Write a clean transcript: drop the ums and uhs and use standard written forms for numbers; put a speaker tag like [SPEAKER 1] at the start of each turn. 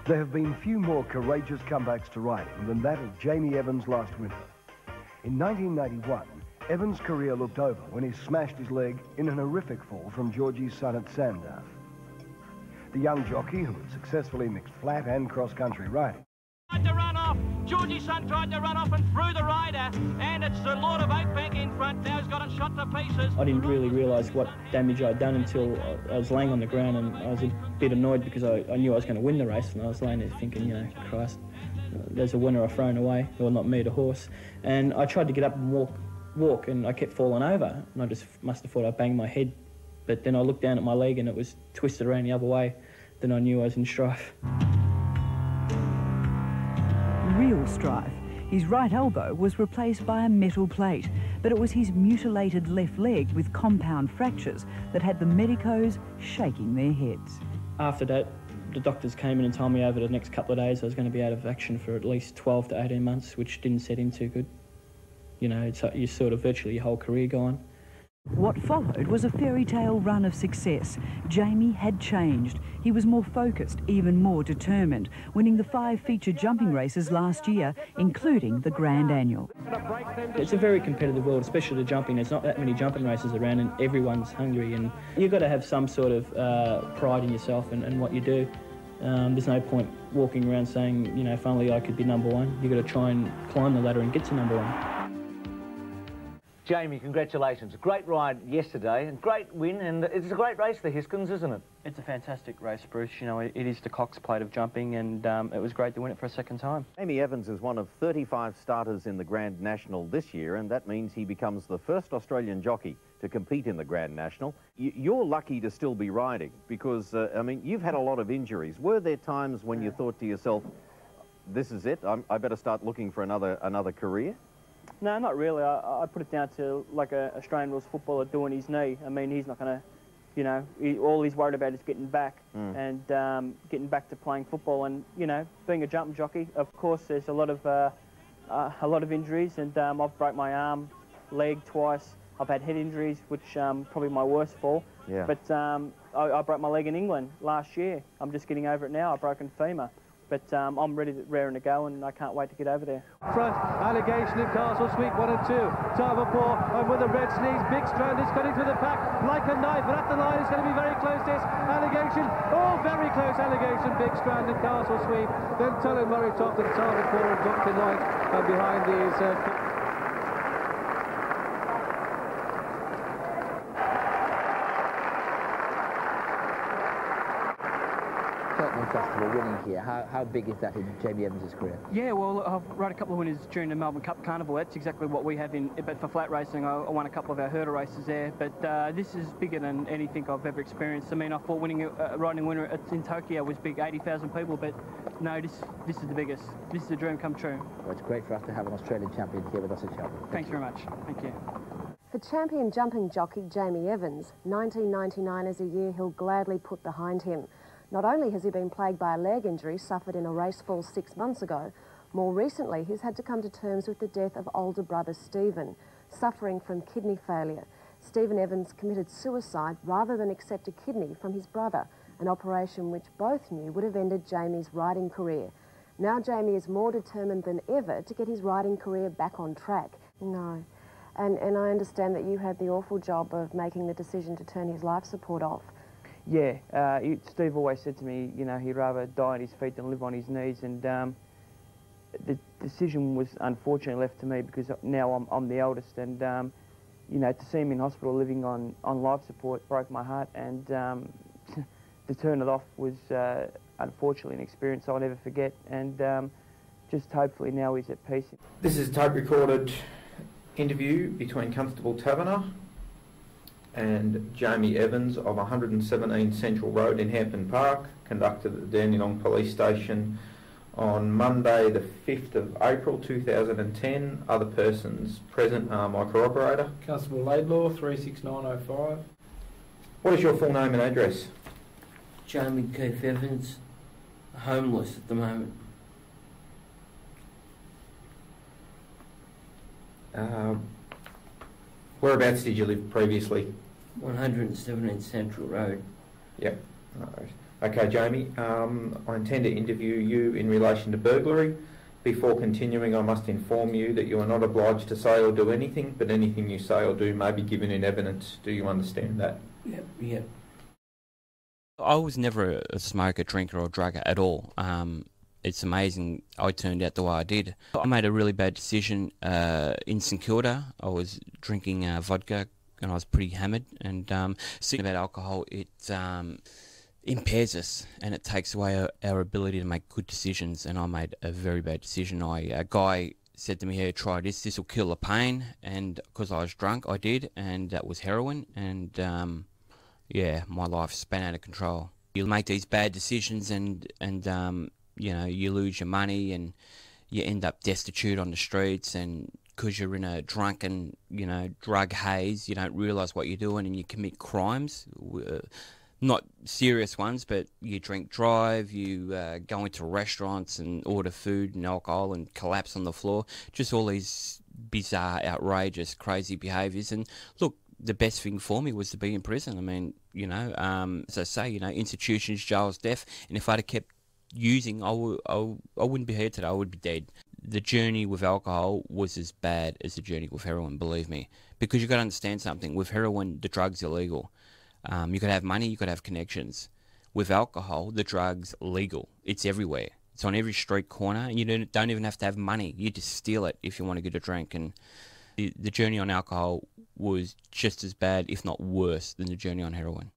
[SPEAKER 1] There have been few more courageous comebacks to riding than that of Jamie Evans last winter. In 1991, Evans' career looked over when he smashed his leg in an horrific fall from Georgie's son at Sandown. The young jockey, who had successfully mixed flat and cross-country riding,
[SPEAKER 2] Tried to run off. Georgie's son tried to run off and threw the rider, and it's the Lord of Oakbank in front. Now he's got it shot to pieces.
[SPEAKER 3] I didn't really realise what damage I'd done until I was laying on the ground, and I was a bit annoyed because I knew I was going to win the race, and I was laying there thinking, you know, Christ, there's a winner I've thrown away. Well, not me, the horse. And I tried to get up and walk, and I kept falling over, and I just must have thought I banged my head. But then I looked down at my leg and it was twisted around the other way. Then I knew I was in strife.
[SPEAKER 4] Real strife. His right elbow was replaced by a metal plate, but it was his mutilated left leg with compound fractures that had the medicos shaking their heads.
[SPEAKER 3] After that, the doctors came in and told me over the next couple of days I was going to be out of action for at least 12 to 18 months, which didn't set in too good. You know, you're sort of virtually your whole career gone.
[SPEAKER 4] What followed was a fairy tale run of success. Jamie had changed. He was more focused, even more determined, winning the 5 featured jumping races last year, including the Grand Annual.
[SPEAKER 3] It's a very competitive world, especially the jumping. There's not that many jumping races around and everyone's hungry, and you've got to have some sort of pride in yourself and what you do. There's no point walking around saying, you know, if only I could be #1. You've got to try and climb the ladder and get to #1.
[SPEAKER 5] Jamie, congratulations. A great ride yesterday, and great win, and it's a great race, the Hiskins, isn't it?
[SPEAKER 3] It's a fantastic race, Bruce. You know, it is the Cox Plate of jumping, and it was great to win it for a second time.
[SPEAKER 6] Jamie Evans is one of 35 starters in the Grand National this year, and that means he becomes the first Australian jockey to compete in the Grand National. You're lucky to still be riding because, I mean, you've had a lot of injuries. Were there times when you thought to yourself, this is it, I better start looking for another career?
[SPEAKER 3] No, not really. I put it down to like a Australian rules footballer doing his knee. I mean, he's not going to, you know, all he's worried about is getting back and getting back to playing football. And, you know, being a jumping jockey, of course, there's a lot of injuries, and I've broke my arm, leg twice. I've had head injuries, which probably my worst fall.
[SPEAKER 6] Yeah.
[SPEAKER 3] But I broke my leg in England last year. I'm just getting over it now. I've broken femur. But I'm raring to go, and I can't wait to get over there.
[SPEAKER 7] Front, Allegation in Castle Sweet, 1 and 2. Tarver 4, and with the red sleeves, Big Strand is cutting through the pack like a knife, but at the line it's going to be very close to this. Allegation, oh, very close, Allegation, Big Strand in Castle Sweet. Then Tullen Murray top and Tarver 4 and Dr. Knight, and behind these...
[SPEAKER 8] Festival winning here. How big is that in Jamie Evans' career?
[SPEAKER 3] Yeah, well, I've rode a couple of winners during the Melbourne Cup Carnival. That's exactly what we have in, but for flat racing, I won a couple of our hurdle races there. But this is bigger than anything I've ever experienced. I mean, I thought riding a winner in Tokyo was big, 80,000 people, but no, this is the biggest. This is a dream come true.
[SPEAKER 8] Well, it's great for us to have an Australian champion here with us at Shelbourne.
[SPEAKER 3] Thanks very much. Thank you.
[SPEAKER 9] For champion jumping jockey Jamie Evans, 1999 is a year he'll gladly put behind him. Not only has he been plagued by a leg injury suffered in a race fall 6 months ago, more recently he's had to come to terms with the death of older brother Stephen, suffering from kidney failure. Stephen Evans committed suicide rather than accept a kidney from his brother, an operation which both knew would have ended Jamie's riding career. Now Jamie is more determined than ever to get his riding career back on track. No. And I understand that you had the awful job of making the decision to turn his life support off.
[SPEAKER 3] Yeah, Steve always said to me, you know, he'd rather die at his feet than live on his knees, and the decision was unfortunately left to me because now I'm the eldest, and you know, to see him in hospital living on life support broke my heart, and to turn it off was unfortunately an experience I'll never forget, and just hopefully now he's at peace.
[SPEAKER 10] This is a tape-recorded interview between Constable Taverner and Jamie Evans of 117 Central Road in Hampton Park, conducted at the Dandenong Police Station on Monday the 5th of April 2010. Other persons present are my corroborator.
[SPEAKER 11] Constable Laidlaw, 36905.
[SPEAKER 10] What is your full name and address?
[SPEAKER 12] Jamie Keith Evans, homeless at the moment.
[SPEAKER 10] Whereabouts did you live previously?
[SPEAKER 12] 117 Central Road.
[SPEAKER 10] Yep. All right. Okay, Jamie, I intend to interview you in relation to burglary. Before continuing, I must inform you that you are not obliged to say or do anything, but anything you say or do may be given in evidence. Do you understand that?
[SPEAKER 12] Yep, yep.
[SPEAKER 13] I was never a smoker, drinker or drugger at all. It's amazing I turned out the way I did. I made a really bad decision in St Kilda. I was drinking vodka and I was pretty hammered. And thinking about alcohol, it impairs us and it takes away our ability to make good decisions. And I made a very bad decision. A guy said to me, "Here, try this. This will kill the pain." And because I was drunk, I did, and that was heroin. And yeah, my life span out of control. You make these bad decisions, and you know, you lose your money, and you end up destitute on the streets. And because you're in a drunken, you know, drug haze, you don't realise what you're doing, and you commit crimes. Not serious ones, but you drink drive, you go into restaurants and order food and alcohol and collapse on the floor. Just all these bizarre, outrageous, crazy behaviours. And look, the best thing for me was to be in prison. I mean, you know, as I say, you know, institutions, jails, death. And if I'd have kept using, I wouldn't be here today. I would be dead. The journey with alcohol was as bad as the journey with heroin, believe me. Because you've got to understand something. With heroin, the drug's illegal. You could have money, you could have connections. With alcohol, the drug's legal. It's everywhere. It's on every street corner, and you don't even have to have money. You just steal it if you want to get a drink. And the journey on alcohol was just as bad, if not worse, than the journey on heroin.